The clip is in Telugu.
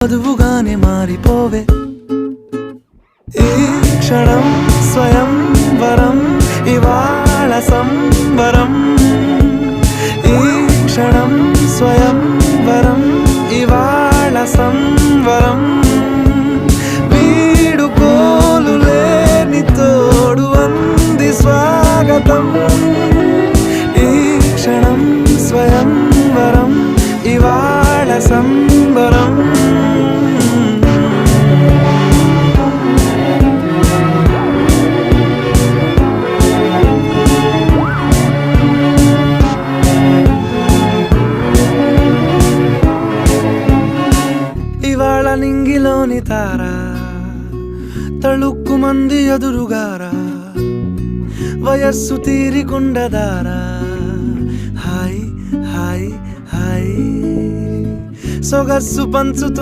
వధువుగానే మారిపోవే ఈ క్షణం స్వయం వరం ఇవాళ సంబరం ఈ క్షణం స్వయం వరం ఇవాళ సంవరం వీడుకోలు లేని తోడు అంది స్వాగతం ఈ క్షణం స్వయం వరం ఇవాళ సంబరం ఇవాళ నింగిలోని తారా తళుక్కు మంది ఎదురుగారా వయస్సు తీరికుండదారా హాయ్ హాయ్ హాయ్ సొగస్సు పంచుతున్న